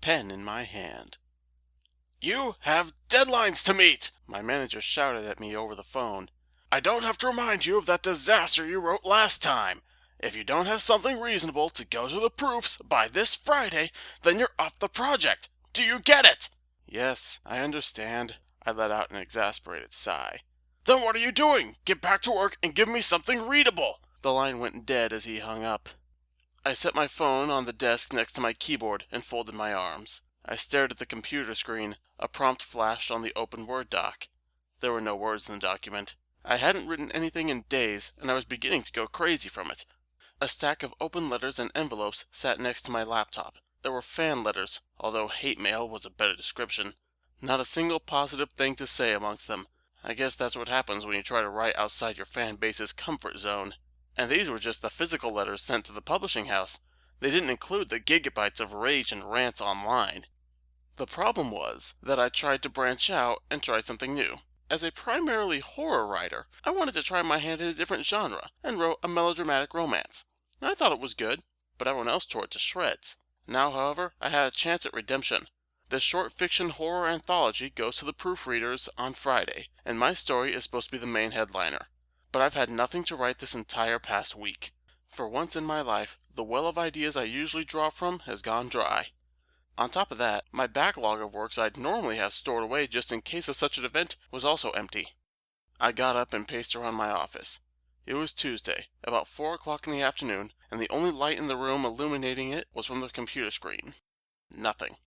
pen in my hand. "You have deadlines to meet!" my manager shouted at me over the phone. "I don't have to remind you of that disaster you wrote last time. If you don't have something reasonable to go to the proofs by this Friday, then you're off the project. Do you get it?" "Yes, I understand." I let out an exasperated sigh. "Then what are you doing? Get back to work and give me something readable." The line went dead as he hung up. I set my phone on the desk next to my keyboard and folded my arms. I stared at the computer screen. A prompt flashed on the open Word doc. There were no words in the document. I hadn't written anything in days, and I was beginning to go crazy from it. A stack of open letters and envelopes sat next to my laptop. There were fan letters, although hate mail was a better description. Not a single positive thing to say amongst them. I guess that's what happens when you try to write outside your fan base's comfort zone. And these were just the physical letters sent to the publishing house. They didn't include the gigabytes of rage and rants online. The problem was that I tried to branch out and try something new. As a primarily horror writer, I wanted to try my hand at a different genre, and wrote a melodramatic romance. I thought it was good, but everyone else tore it to shreds. Now, however, I had a chance at redemption. This short fiction horror anthology goes to the proofreaders on Friday, and my story is supposed to be the main headliner. But I've had nothing to write this entire past week. For once in my life, the well of ideas I usually draw from has gone dry. On top of that, my backlog of works I'd normally have stored away just in case of such an event was also empty. I got up and paced around my office. It was Tuesday, about 4 o'clock in the afternoon, and the only light in the room illuminating it was from the computer screen. Nothing.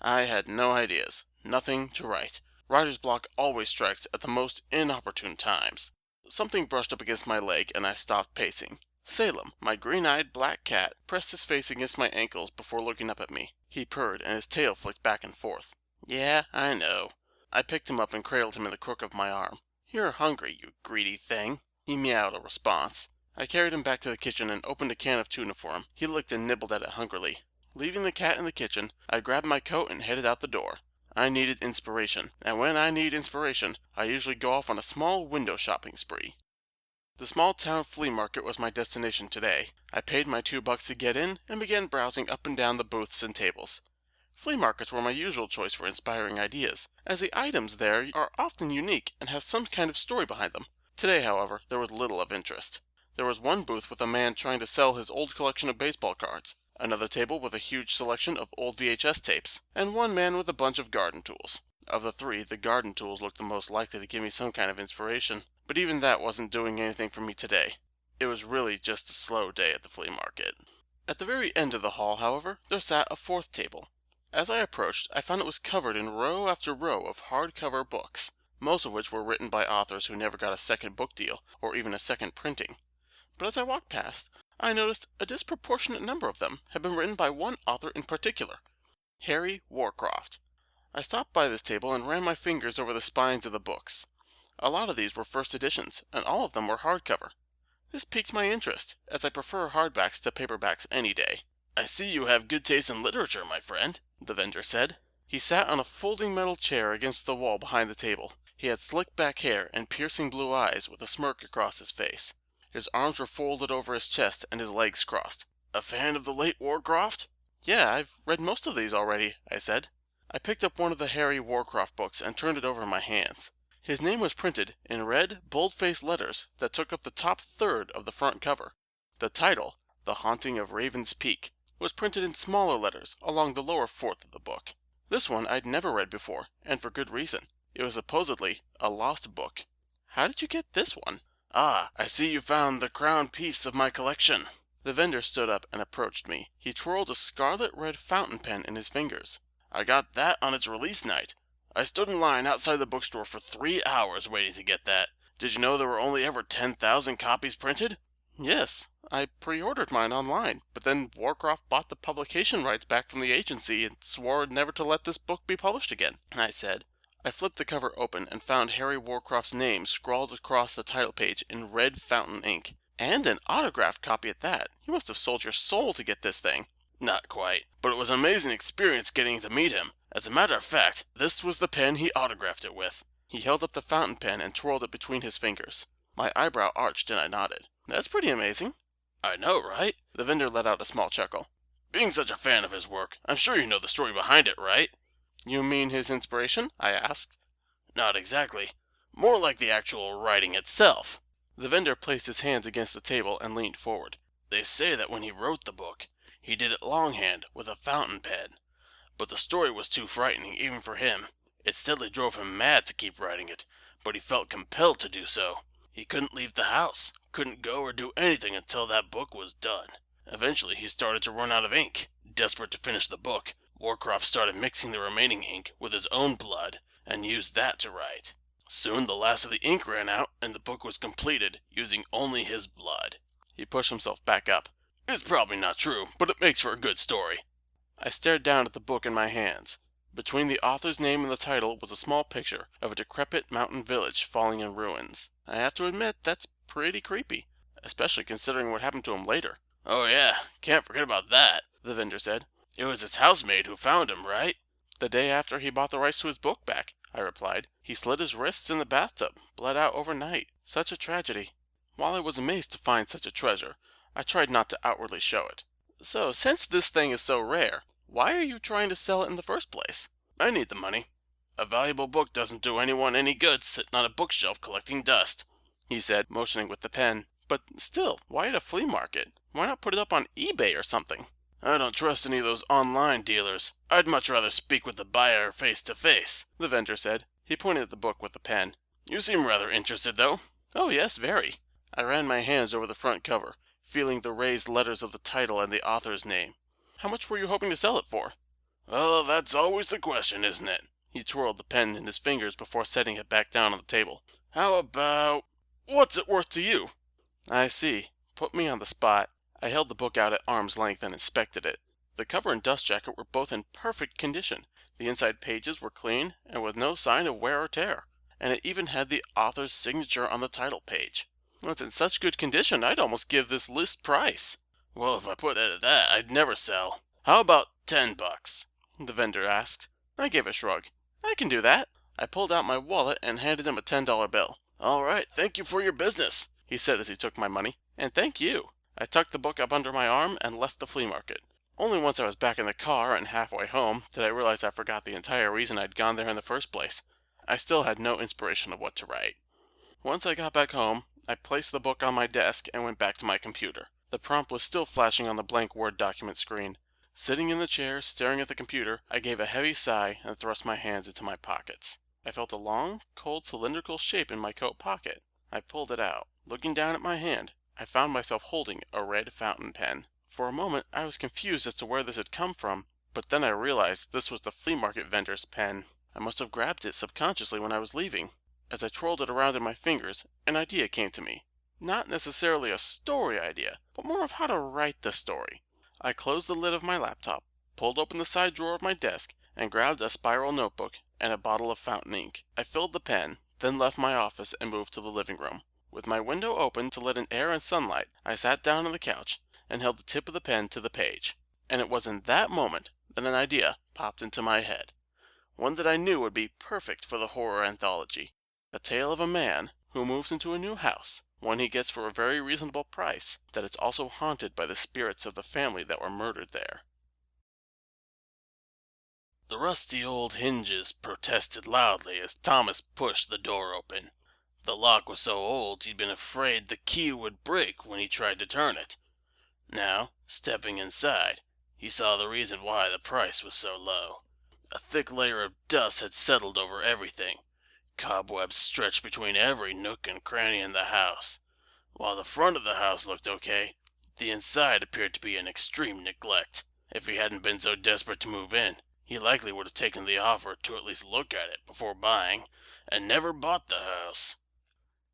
I had no ideas. Nothing to write. Writer's block always strikes at the most inopportune times. Something brushed up against my leg, and I stopped pacing. Salem, my green-eyed black cat, pressed his face against my ankles before looking up at me. He purred, and his tail flicked back and forth. "Yeah, I know." I picked him up and cradled him in the crook of my arm. "You're hungry, you greedy thing." He meowed a response. I carried him back to the kitchen and opened a can of tuna for him. He licked and nibbled at it hungrily. Leaving the cat in the kitchen, I grabbed my coat and headed out the door. I needed inspiration, and when I need inspiration, I usually go off on a small window shopping spree. The small town flea market was my destination today. I paid my $2 to get in and began browsing up and down the booths and tables. Flea markets were my usual choice for inspiring ideas, as the items there are often unique and have some kind of story behind them. Today, however, there was little of interest. There was one booth with a man trying to sell his old collection of baseball cards, another table with a huge selection of old VHS tapes, and one man with a bunch of garden tools. Of the three, the garden tools looked the most likely to give me some kind of inspiration. But even that wasn't doing anything for me today. It was really just a slow day at the flea market. At the very end of the hall, however, there sat a fourth table. As I approached, I found it was covered in row after row of hardcover books, most of which were written by authors who never got a second book deal, or even a second printing. But as I walked past, I noticed a disproportionate number of them had been written by one author in particular, Harry Warcroft. I stopped by this table and ran my fingers over the spines of the books. A lot of these were first editions, and all of them were hardcover. This piqued my interest, as I prefer hardbacks to paperbacks any day. "I see you have good taste in literature, my friend," the vendor said. He sat on a folding metal chair against the wall behind the table. He had slick back hair and piercing blue eyes with a smirk across his face. His arms were folded over his chest and his legs crossed. "A fan of the late Warcroft?" "Yeah, I've read most of these already," I said. I picked up one of the Harry Warcroft books and turned it over in my hands. His name was printed in red, bold-faced letters that took up the top third of the front cover. The title, The Haunting of Raven's Peak, was printed in smaller letters along the lower fourth of the book. This one I'd never read before, and for good reason. It was supposedly a lost book. "How did you get this one?" "Ah, I see you found the crown piece of my collection." The vendor stood up and approached me. He twirled a scarlet red fountain pen in his fingers. "I got that on its release night. I stood in line outside the bookstore for 3 hours waiting to get that. Did you know there were only ever 10,000 copies printed?" "Yes, I pre-ordered mine online, but then Warcroft bought the publication rights back from the agency and swore never to let this book be published again," I said. I flipped the cover open and found Harry Warcroft's name scrawled across the title page in red fountain ink. And an autographed copy at that. You must have sold your soul to get this thing. "Not quite, but it was an amazing experience getting to meet him. As a matter of fact, this was the pen he autographed it with." He held up the fountain pen and twirled it between his fingers. My eyebrow arched and I nodded. "That's pretty amazing." "I know, right?" The vendor let out a small chuckle. Being such a fan of his work, I'm sure you know the story behind it, right? You mean his inspiration? I asked. Not exactly. More like the actual writing itself. The vendor placed his hands against the table and leaned forward. They say that when he wrote the book, he did it longhand with a fountain pen. But the story was too frightening even for him. It steadily drove him mad to keep writing it, but he felt compelled to do so. He couldn't leave the house, couldn't go or do anything until that book was done. Eventually he started to run out of ink. Desperate to finish the book, Warcroft started mixing the remaining ink with his own blood and used that to write. Soon the last of the ink ran out and the book was completed using only his blood. He pushed himself back up. It's probably not true, but it makes for a good story. I stared down at the book in my hands. Between the author's name and the title was a small picture of a decrepit mountain village falling in ruins. I have to admit, that's pretty creepy, especially considering what happened to him later. Oh yeah, can't forget about that, the vendor said. It was his housemaid who found him, right? The day after he bought the rights to his book back, I replied. He slit his wrists in the bathtub, bled out overnight. Such a tragedy. While I was amazed to find such a treasure, I tried not to outwardly show it. So, since this thing is so rare, why are you trying to sell it in the first place? I need the money. A valuable book doesn't do anyone any good sitting on a bookshelf collecting dust, he said, motioning with the pen. But still, why at a flea market? Why not put it up on eBay or something? I don't trust any of those online dealers. I'd much rather speak with the buyer face to face, the vendor said. He pointed at the book with the pen. You seem rather interested, though. Oh yes, very. I ran my hands over the front cover, feeling the raised letters of the title and the author's name. How much were you hoping to sell it for? Well, that's always the question, isn't it? He twirled the pen in his fingers before setting it back down on the table. How about... what's it worth to you? I see. Put me on the spot. I held the book out at arm's length and inspected it. The cover and dust jacket were both in perfect condition. The inside pages were clean and with no sign of wear or tear. And it even had the author's signature on the title page. Well, it's in such good condition, I'd almost give this list price. Well, if I put it at that, I'd never sell. How about $10? The vendor asked. I gave a shrug. I can do that. I pulled out my wallet and handed him a $10 bill. All right, thank you for your business, he said as he took my money. And thank you. I tucked the book up under my arm and left the flea market. Only once I was back in the car and halfway home did I realize I forgot the entire reason I'd gone there in the first place. I still had no inspiration of what to write. Once I got back home, I placed the book on my desk and went back to my computer. The prompt was still flashing on the blank Word document screen. Sitting in the chair, staring at the computer, I gave a heavy sigh and thrust my hands into my pockets. I felt a long, cold, cylindrical shape in my coat pocket. I pulled it out. Looking down at my hand, I found myself holding a red fountain pen. For a moment, I was confused as to where this had come from, but then I realized this was the flea market vendor's pen. I must have grabbed it subconsciously when I was leaving. As I twirled it around in my fingers, an idea came to me. Not necessarily a story idea, but more of how to write the story. I closed the lid of my laptop, pulled open the side drawer of my desk, and grabbed a spiral notebook and a bottle of fountain ink. I filled the pen, then left my office and moved to the living room. With my window open to let in air and sunlight, I sat down on the couch and held the tip of the pen to the page. And it was in that moment that an idea popped into my head. One that I knew would be perfect for the horror anthology. A tale of a man who moves into a new house, one he gets for a very reasonable price, that is also haunted by the spirits of the family that were murdered there. The rusty old hinges protested loudly as Thomas pushed the door open. The lock was so old he'd been afraid the key would break when he tried to turn it. Now, stepping inside, he saw the reason why the price was so low. A thick layer of dust had settled over everything. Cobwebs stretched between every nook and cranny in the house. While the front of the house looked okay, the inside appeared to be in extreme neglect. If he hadn't been so desperate to move in, he likely would have taken the offer to at least look at it before buying, and never bought the house.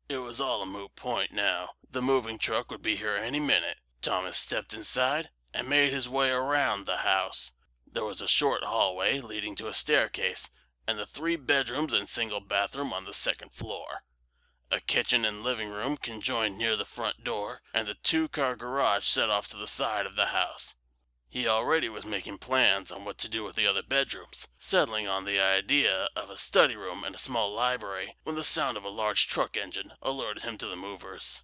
It was all a moot point now. The moving truck would be here any minute. Thomas stepped inside and made his way around the house. There was a short hallway leading to a staircase, and the 3 bedrooms and single bathroom on the second floor. A kitchen and living room conjoined near the front door, and the 2-car garage set off to the side of the house. He already was making plans on what to do with the other bedrooms, settling on the idea of a study room and a small library when the sound of a large truck engine alerted him to the movers.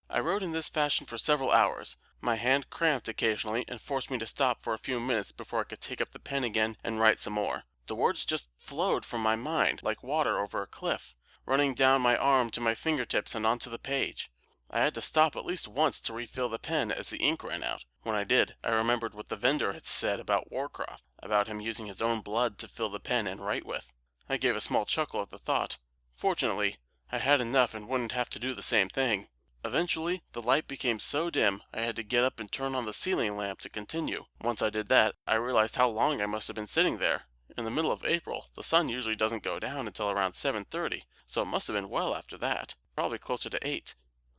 I wrote in this fashion for several hours, My hand cramped occasionally and forced me to stop for a few minutes before I could take up the pen again and write some more. The words just flowed from my mind like water over a cliff, running down my arm to my fingertips and onto the page. I had to stop at least once to refill the pen as the ink ran out. When I did, I remembered what the vendor had said about Warcroft, about him using his own blood to fill the pen and write with. I gave a small chuckle at the thought. Fortunately, I had enough and wouldn't have to do the same thing. Eventually, the light became so dim I had to get up and turn on the ceiling lamp to continue. Once I did that, I realized how long I must have been sitting there. In the middle of April, the sun usually doesn't go down until around 7:30, so it must have been well after that, probably closer to 8.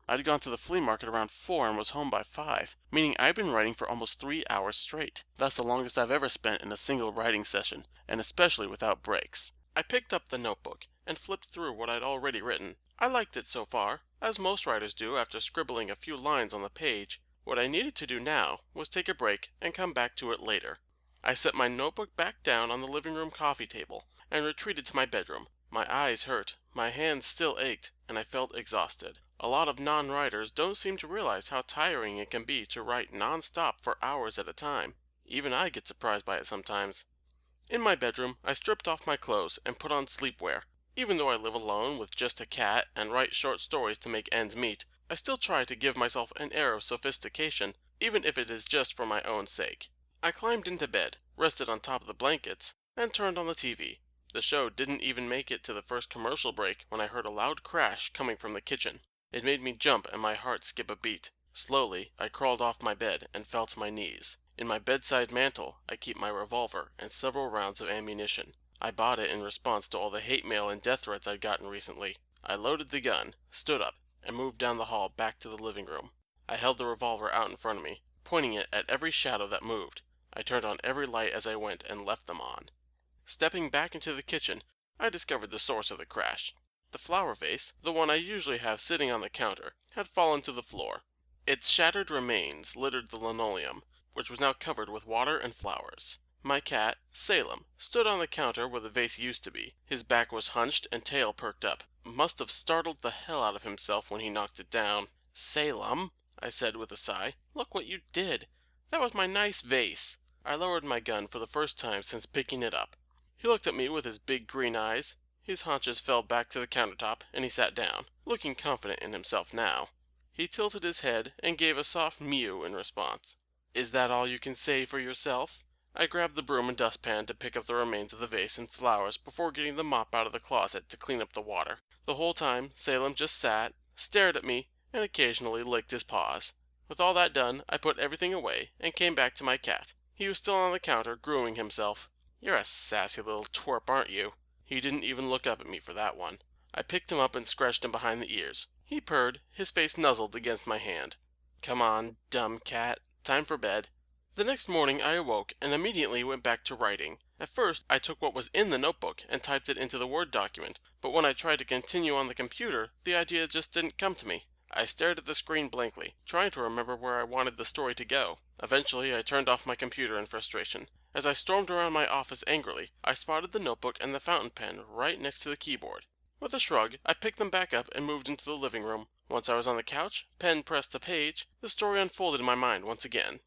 I'd gone to the flea market around 4 and was home by 5, meaning I'd been writing for almost 3 hours straight. That's the longest I've ever spent in a single writing session, and especially without breaks. I picked up the notebook and flipped through what I'd already written. I liked it so far, as most writers do after scribbling a few lines on the page. What I needed to do now was take a break and come back to it later. I set my notebook back down on the living room coffee table and retreated to my bedroom. My eyes hurt, my hands still ached, and I felt exhausted. A lot of non-writers don't seem to realize how tiring it can be to write non-stop for hours at a time. Even I get surprised by it sometimes. In my bedroom, I stripped off my clothes and put on sleepwear. Even though I live alone with just a cat and write short stories to make ends meet, I still try to give myself an air of sophistication, even if it is just for my own sake. I climbed into bed, rested on top of the blankets, and turned on the TV. The show didn't even make it to the first commercial break when I heard a loud crash coming from the kitchen. It made me jump and my heart skip a beat. Slowly, I crawled off my bed and fell to my knees. In my bedside mantle, I keep my revolver and several rounds of ammunition. I bought it in response to all the hate mail and death threats I'd gotten recently. I loaded the gun, stood up, and moved down the hall back to the living room. I held the revolver out in front of me, pointing it at every shadow that moved. I turned on every light as I went and left them on. Stepping back into the kitchen, I discovered the source of the crash. The flower vase, the one I usually have sitting on the counter, had fallen to the floor. Its shattered remains littered the linoleum, which was now covered with water and flowers. My cat, Salem, stood on the counter where the vase used to be. His back was hunched and tail perked up. Must have startled the hell out of himself when he knocked it down. "Salem," I said with a sigh, "look what you did. That was my nice vase." I lowered my gun for the first time since picking it up. He looked at me with his big green eyes. His haunches fell back to the countertop, and he sat down, looking confident in himself now. He tilted his head and gave a soft mew in response. "Is that all you can say for yourself?" I grabbed the broom and dustpan to pick up the remains of the vase and flowers before getting the mop out of the closet to clean up the water. The whole time, Salem just sat, stared at me, and occasionally licked his paws. With all that done, I put everything away and came back to my cat. He was still on the counter, grooming himself. "You're a sassy little twerp, aren't you?" He didn't even look up at me for that one. I picked him up and scratched him behind the ears. He purred, his face nuzzled against my hand. "Come on, dumb cat, time for bed." The next morning I awoke and immediately went back to writing. At first, I took what was in the notebook and typed it into the Word document, but when I tried to continue on the computer, the idea just didn't come to me. I stared at the screen blankly, trying to remember where I wanted the story to go. Eventually, I turned off my computer in frustration. As I stormed around my office angrily, I spotted the notebook and the fountain pen right next to the keyboard. With a shrug, I picked them back up and moved into the living room. Once I was on the couch, pen pressed to page, the story unfolded in my mind once again.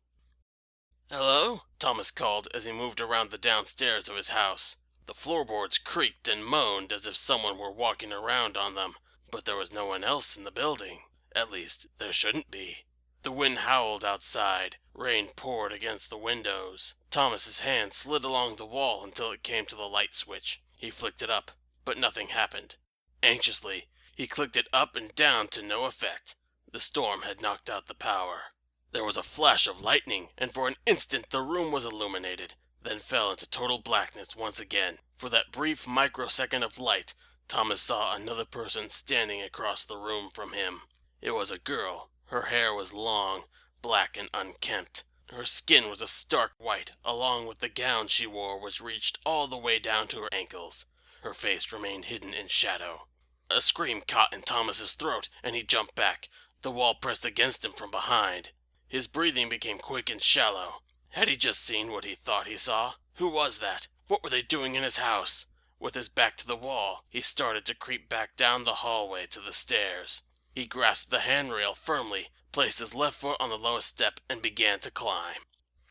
"Hello?" Thomas called as he moved around the downstairs of his house. The floorboards creaked and moaned as if someone were walking around on them, but there was no one else in the building. At least, there shouldn't be. The wind howled outside. Rain poured against the windows. Thomas's hand slid along the wall until it came to the light switch. He flicked it up, but nothing happened. Anxiously, he clicked it up and down to no effect. The storm had knocked out the power. There was a flash of lightning, and for an instant the room was illuminated, then fell into total blackness once again. For that brief microsecond of light, Thomas saw another person standing across the room from him. It was a girl. Her hair was long, black and unkempt. Her skin was a stark white, along with the gown she wore which reached all the way down to her ankles. Her face remained hidden in shadow. A scream caught in Thomas's throat, and he jumped back. The wall pressed against him from behind. His breathing became quick and shallow. Had he just seen what he thought he saw? Who was that? What were they doing in his house? With his back to the wall, he started to creep back down the hallway to the stairs. He grasped the handrail firmly, placed his left foot on the lowest step, and began to climb.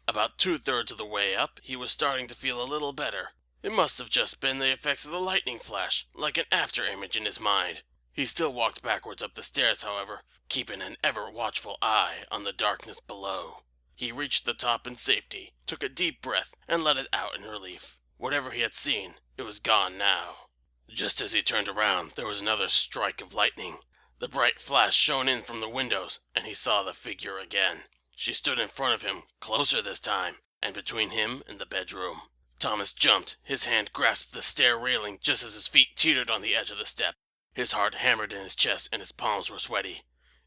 About 2/3 of the way up, he was starting to feel a little better. It must have just been the effects of the lightning flash, like an after-image in his mind. He still walked backwards up the stairs, however, keeping an ever-watchful eye on the darkness below. He reached the top in safety, took a deep breath, and let it out in relief. Whatever he had seen, it was gone now. Just as he turned around, there was another strike of lightning. The bright flash shone in from the windows, and he saw the figure again. She stood in front of him, closer this time, and between him and the bedroom. Thomas jumped. His hand grasped the stair railing just as his feet teetered on the edge of the step. His heart hammered in his chest and his palms were sweaty.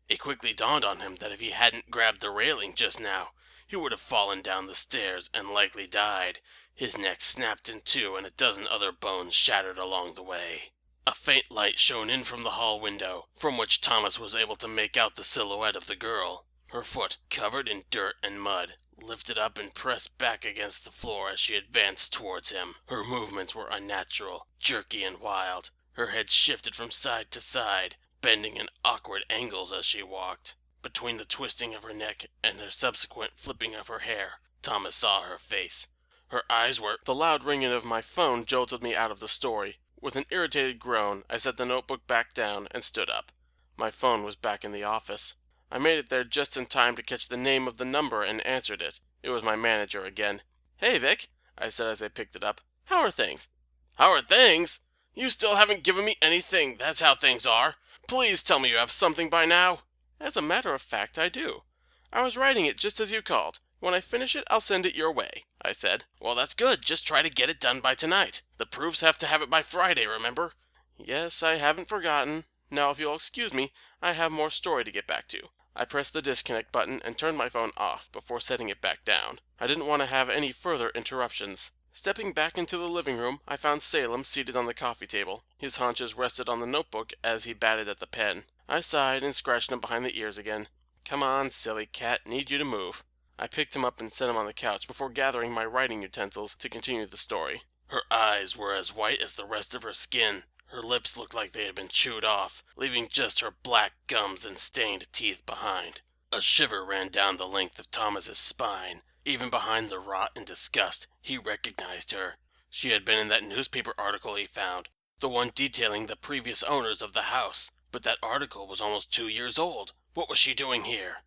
It quickly dawned on him that if he hadn't grabbed the railing just now, he would have fallen down the stairs and likely died. His neck snapped in two and a dozen other bones shattered along the way. A faint light shone in from the hall window, from which Thomas was able to make out the silhouette of the girl. Her foot, covered in dirt and mud, lifted up and pressed back against the floor as she advanced towards him. Her movements were unnatural, jerky and wild. Her head shifted from side to side, bending in awkward angles as she walked. Between the twisting of her neck and the subsequent flipping of her hair, Thomas saw her face. Her eyes were— The loud ringing of my phone jolted me out of the story. With an irritated groan, I set the notebook back down and stood up. My phone was back in the office. I made it there just in time to catch the name of the number and answered it. It was my manager again. "Hey, Vic," I said as I picked it up. "How are things?" "How are things? You still haven't given me anything, that's how things are. Please tell me you have something by now." "As a matter of fact, I do. I was writing it just as you called. When I finish it, I'll send it your way," I said. "Well, that's good. Just try to get it done by tonight. The proofs have to have it by Friday, remember?" "Yes, I haven't forgotten. Now, if you'll excuse me, I have more story to get back to." I pressed the disconnect button and turned my phone off before setting it back down. I didn't want to have any further interruptions. Stepping back into the living room, I found Salem seated on the coffee table. His haunches rested on the notebook as he batted at the pen. I sighed and scratched him behind the ears again. "Come on, silly cat, need you to move." I picked him up and set him on the couch before gathering my writing utensils to continue the story. Her eyes were as white as the rest of her skin. Her lips looked like they had been chewed off, leaving just her black gums and stained teeth behind. A shiver ran down the length of Thomas's spine. Even behind the rot and disgust, he recognized her. She had been in that newspaper article he found, the one detailing the previous owners of the house. But that article was almost 2 years old. What was she doing here?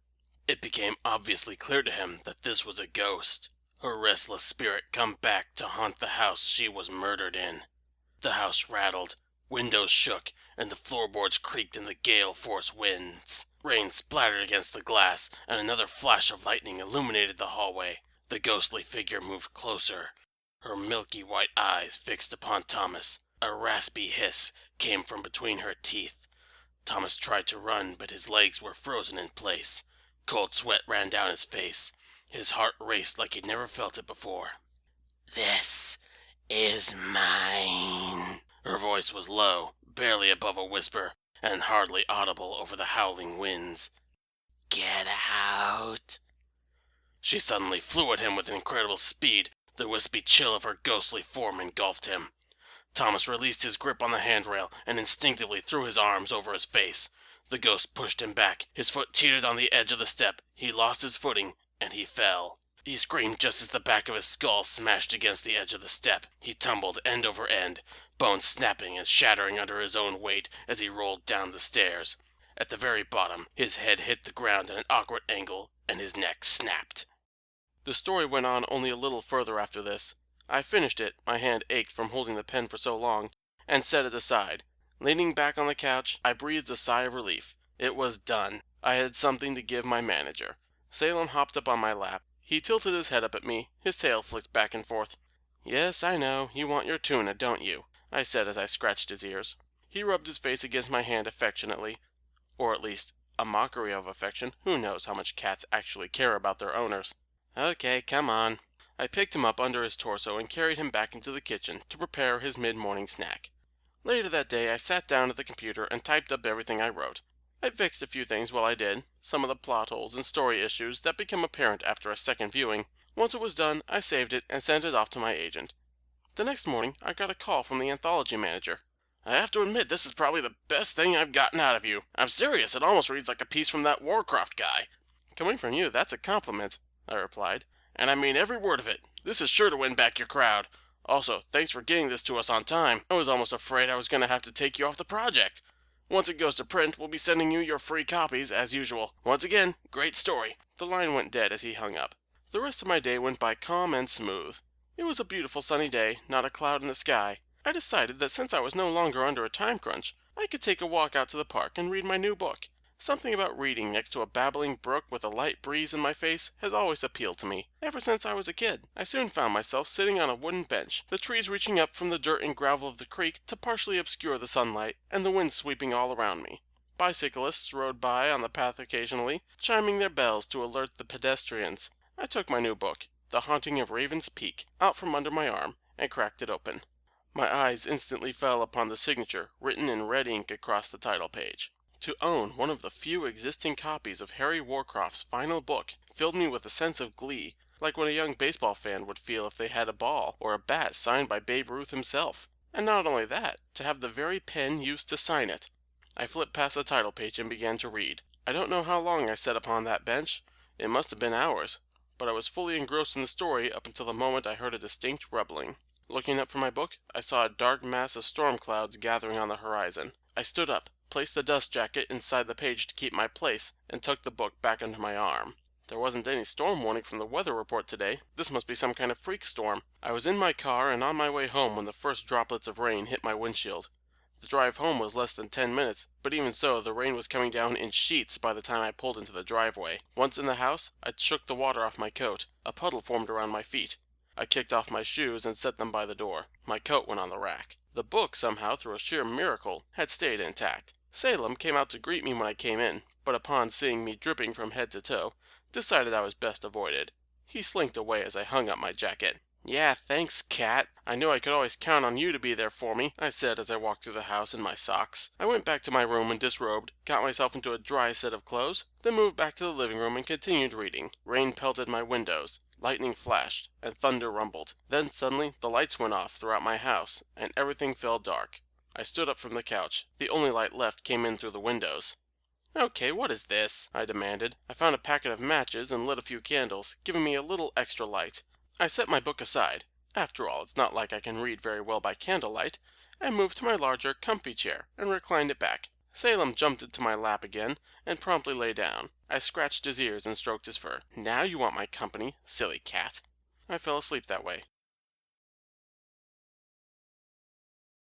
It became obviously clear to him that this was a ghost. Her restless spirit come back to haunt the house she was murdered in. The house rattled. Windows shook, and the floorboards creaked in the gale-force winds. Rain splattered against the glass, and another flash of lightning illuminated the hallway. The ghostly figure moved closer, her milky white eyes fixed upon Thomas. A raspy hiss came from between her teeth. Thomas tried to run, but his legs were frozen in place. Cold sweat ran down his face. His heart raced like he'd never felt it before. "This is mine." Her voice was low, barely above a whisper, and hardly audible over the howling winds. "Get out." She suddenly flew at him with incredible speed. The wispy chill of her ghostly form engulfed him. Thomas released his grip on the handrail and instinctively threw his arms over his face. The ghost pushed him back. His foot teetered on the edge of the step. He lost his footing, and he fell. He screamed just as the back of his skull smashed against the edge of the step. He tumbled end over end, bones snapping and shattering under his own weight as he rolled down the stairs. At the very bottom, his head hit the ground at an awkward angle, and his neck snapped. The story went on only a little further after this. I finished it, my hand ached from holding the pen for so long, and set it aside. Leaning back on the couch, I breathed a sigh of relief. It was done. I had something to give my manager. Salem hopped up on my lap. He tilted his head up at me. His tail flicked back and forth. "Yes, I know. You want your tuna, don't you?" I said as I scratched his ears. He rubbed his face against my hand affectionately. Or at least, a mockery of affection. Who knows how much cats actually care about their owners? "Okay, come on." I picked him up under his torso and carried him back into the kitchen to prepare his mid-morning snack. Later that day I sat down at the computer and typed up everything I wrote. I fixed a few things while I did, some of the plot holes and story issues that became apparent after a second viewing. Once it was done, I saved it and sent it off to my agent. The next morning I got a call from the anthology manager. I have to admit this is probably the best thing I've gotten out of you. I'm serious, it almost reads like a piece from that Warcraft guy." "Coming from you, that's a compliment," I replied. "And I mean every word of it. This is sure to win back your crowd. Also, thanks for getting this to us on time. I was almost afraid I was going to have to take you off the project. Once it goes to print, we'll be sending you your free copies as usual. Once again, great story." The line went dead as he hung up. The rest of my day went by calm and smooth. It was a beautiful sunny day, not a cloud in the sky. I decided that since I was no longer under a time crunch, I could take a walk out to the park and read my new book. Something about reading next to a babbling brook with a light breeze in my face has always appealed to me, ever since I was a kid. I soon found myself sitting on a wooden bench, the trees reaching up from the dirt and gravel of the creek to partially obscure the sunlight, and the wind sweeping all around me. Bicyclists rode by on the path occasionally, chiming their bells to alert the pedestrians. I took my new book, The Haunting of Raven's Peak, out from under my arm, and cracked it open. My eyes instantly fell upon the signature, written in red ink across the title page. To own one of the few existing copies of Harry Warcraft's final book filled me with a sense of glee, like what a young baseball fan would feel if they had a ball or a bat signed by Babe Ruth himself. And not only that, to have the very pen used to sign it. I flipped past the title page and began to read. I don't know how long I sat upon that bench. It must have been hours, but I was fully engrossed in the story up until the moment I heard a distinct rumbling. Looking up from my book, I saw a dark mass of storm clouds gathering on the horizon. I stood up, placed the dust jacket inside the page to keep my place, and tucked the book back under my arm. There wasn't any storm warning from the weather report today. This must be some kind of freak storm. I was in my car and on my way home when the first droplets of rain hit my windshield. The drive home was less than 10 minutes, but even so, the rain was coming down in sheets by the time I pulled into the driveway. Once in the house, I shook the water off my coat. A puddle formed around my feet. I kicked off my shoes and set them by the door. My coat went on the rack. The book, somehow, through a sheer miracle, had stayed intact. Salem came out to greet me when I came in, but upon seeing me dripping from head to toe, decided I was best avoided. He slinked away as I hung up my jacket. "Yeah, thanks, Cat. I knew I could always count on you to be there for me," I said as I walked through the house in my socks. I went back to my room and disrobed, got myself into a dry set of clothes, then moved back to the living room and continued reading. Rain pelted my windows. Lightning flashed, and thunder rumbled. Then suddenly the lights went off throughout my house, and everything fell dark. I stood up from the couch. The only light left came in through the windows. "Okay, what is this?" I demanded. I found a packet of matches and lit a few candles, giving me a little extra light. I set my book aside. After all, it's not like I can read very well by candlelight. I moved to my larger, comfy chair and reclined it back. Salem jumped into my lap again and promptly lay down. I scratched his ears and stroked his fur. "Now you want my company, silly cat." I fell asleep that way.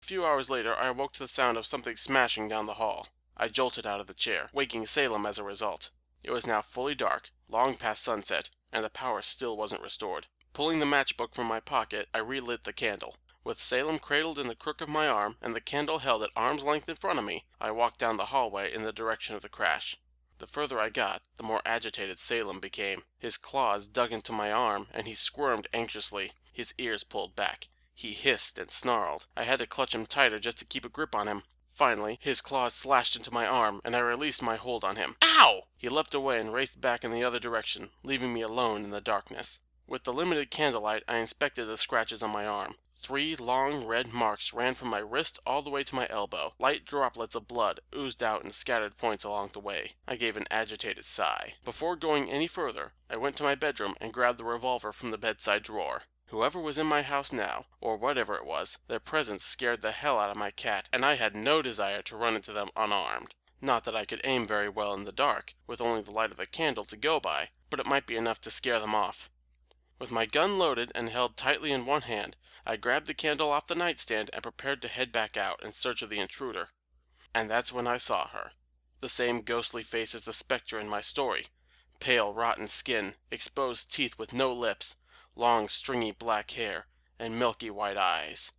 A few hours later, I awoke to the sound of something smashing down the hall. I jolted out of the chair, waking Salem as a result. It was now fully dark, long past sunset, and the power still wasn't restored. Pulling the matchbook from my pocket, I relit the candle. With Salem cradled in the crook of my arm and the candle held at arm's length in front of me, I walked down the hallway in the direction of the crash. The further I got, the more agitated Salem became. His claws dug into my arm, and he squirmed anxiously, his ears pulled back. He hissed and snarled. I had to clutch him tighter just to keep a grip on him. Finally, his claws slashed into my arm, and I released my hold on him. "Ow!" He leapt away and raced back in the other direction, leaving me alone in the darkness. With the limited candlelight, I inspected the scratches on my arm. 3 long red marks ran from my wrist all the way to my elbow. Light droplets of blood oozed out in scattered points along the way. I gave an agitated sigh. Before going any further, I went to my bedroom and grabbed the revolver from the bedside drawer. Whoever was in my house now, or whatever it was, their presence scared the hell out of my cat, and I had no desire to run into them unarmed. Not that I could aim very well in the dark, with only the light of the candle to go by, but it might be enough to scare them off. With my gun loaded and held tightly in one hand, I grabbed the candle off the nightstand and prepared to head back out in search of the intruder. And that's when I saw her. The same ghostly face as the spectre in my story. Pale, rotten skin, exposed teeth with no lips, long, stringy black hair, and milky white eyes.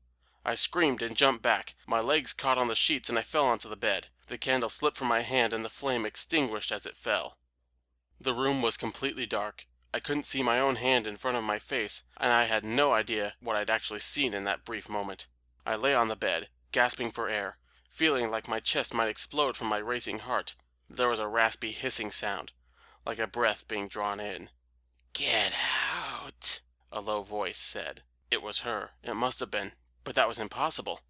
I screamed and jumped back. My legs caught on the sheets and I fell onto the bed. The candle slipped from my hand and the flame extinguished as it fell. The room was completely dark. I couldn't see my own hand in front of my face, and I had no idea what I'd actually seen in that brief moment. I lay on the bed, gasping for air, feeling like my chest might explode from my racing heart. There was a raspy hissing sound, like a breath being drawn in. "Get out," a low voice said. It was her. It must have been, but that was impossible.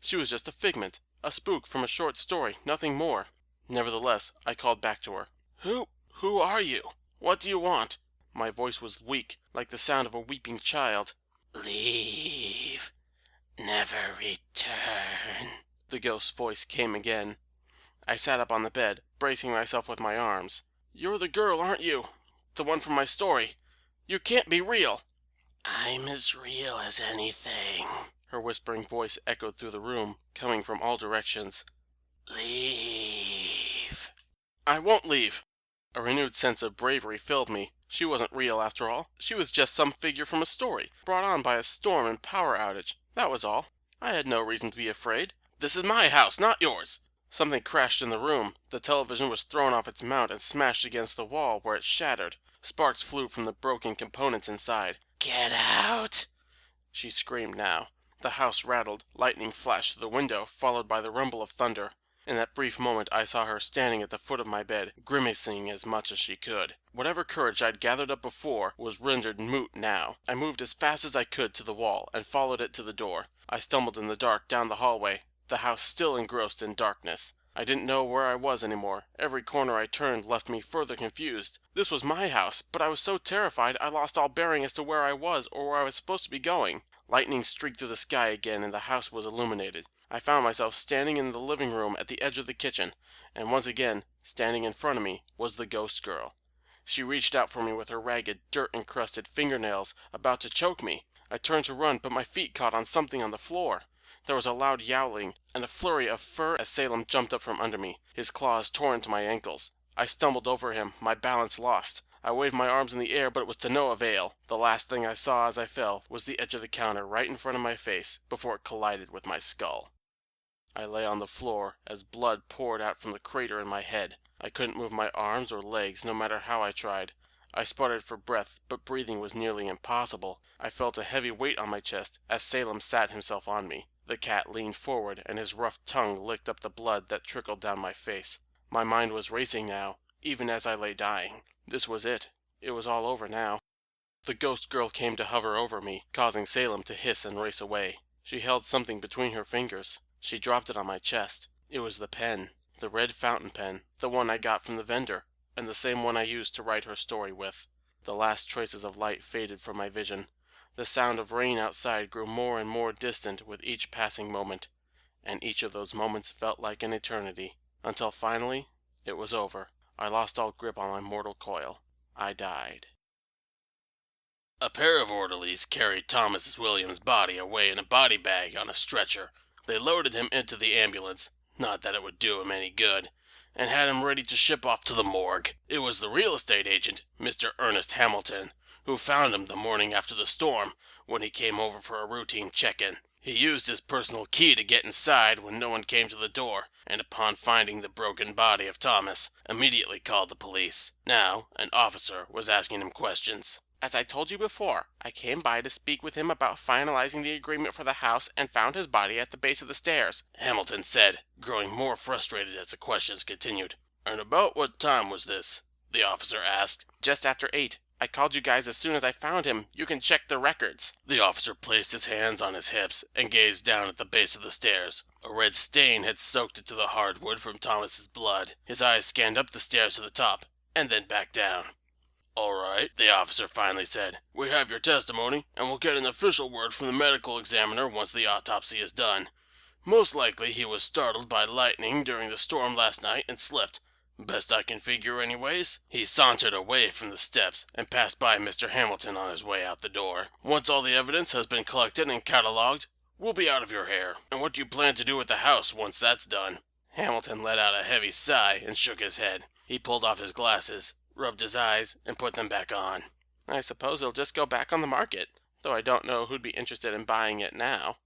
She was just a figment, a spook from a short story, nothing more. Nevertheless, I called back to her. Who are you? What do you want? My voice was weak, like the sound of a weeping child. Leave. Never return. The ghost's voice came again. I sat up on the bed, bracing myself with my arms. You're the girl, aren't you? The one from my story. You can't be real. I'm as real as anything. Her whispering voice echoed through the room, coming from all directions. Leave. I won't leave. A renewed sense of bravery filled me. She wasn't real after all. She was just some figure from a story, brought on by a storm and power outage. That was all. I had no reason to be afraid. This is my house, not yours. Something crashed in the room. The television was thrown off its mount and smashed against the wall, where it shattered. Sparks flew from the broken components inside. Get out! She screamed now. The house rattled. Lightning flashed through the window, followed by the rumble of thunder. In that brief moment I saw her standing at the foot of my bed, grimacing as much as she could. Whatever courage I'd gathered up before was rendered moot now. I moved as fast as I could to the wall, and followed it to the door. I stumbled in the dark down the hallway, the house still engrossed in darkness. I didn't know where I was anymore. Every corner I turned left me further confused. This was my house, but I was so terrified I lost all bearing as to where I was or where I was supposed to be going. Lightning streaked through the sky again, and the house was illuminated. I found myself standing in the living room at the edge of the kitchen, and once again, standing in front of me, was the ghost girl. She reached out for me with her ragged, dirt-encrusted fingernails, about to choke me. I turned to run, but my feet caught on something on the floor. There was a loud yowling, and a flurry of fur as Salem jumped up from under me, his claws tore into my ankles. I stumbled over him, my balance lost. I waved my arms in the air, but it was to no avail. The last thing I saw as I fell was the edge of the counter right in front of my face, before it collided with my skull. I lay on the floor as blood poured out from the crater in my head. I couldn't move my arms or legs, no matter how I tried. I sputtered for breath, but breathing was nearly impossible. I felt a heavy weight on my chest as Salem sat himself on me. The cat leaned forward, and his rough tongue licked up the blood that trickled down my face. My mind was racing now, even as I lay dying. This was it. It was all over now. The ghost girl came to hover over me, causing Salem to hiss and race away. She held something between her fingers. She dropped it on my chest. It was the pen, the red fountain pen, the one I got from the vendor, and the same one I used to write her story with. The last traces of light faded from my vision. The sound of rain outside grew more and more distant with each passing moment, and each of those moments felt like an eternity, until finally it was over. I lost all grip on my mortal coil. I died. A pair of orderlies carried Thomas Williams' body away in a body bag on a stretcher. They loaded him into the ambulance, not that it would do him any good, and had him ready to ship off to the morgue. It was the real estate agent, Mr. Ernest Hamilton, who found him the morning after the storm when he came over for a routine check-in. He used his personal key to get inside when no one came to the door, and upon finding the broken body of Thomas, immediately called the police. Now, an officer was asking him questions. As I told you before, I came by to speak with him about finalizing the agreement for the house and found his body at the base of the stairs, Hamilton said, growing more frustrated as the questions continued. And about what time was this? The officer asked. Just after 8. I called you guys as soon as I found him. You can check the records. The officer placed his hands on his hips and gazed down at the base of the stairs. A red stain had soaked into the hardwood from Thomas's blood. His eyes scanned up the stairs to the top, and then back down. All right, the officer finally said. We have your testimony, and we'll get an official word from the medical examiner once the autopsy is done. Most likely he was startled by lightning during the storm last night and slipped. Best I can figure anyways. He sauntered away from the steps and passed by Mr. Hamilton on his way out the door. Once all the evidence has been collected and catalogued, we'll be out of your hair. And what do you plan to do with the house once that's done? Hamilton let out a heavy sigh and shook his head. He pulled off his glasses, rubbed his eyes, and put them back on. I suppose it'll just go back on the market, though I don't know who'd be interested in buying it now.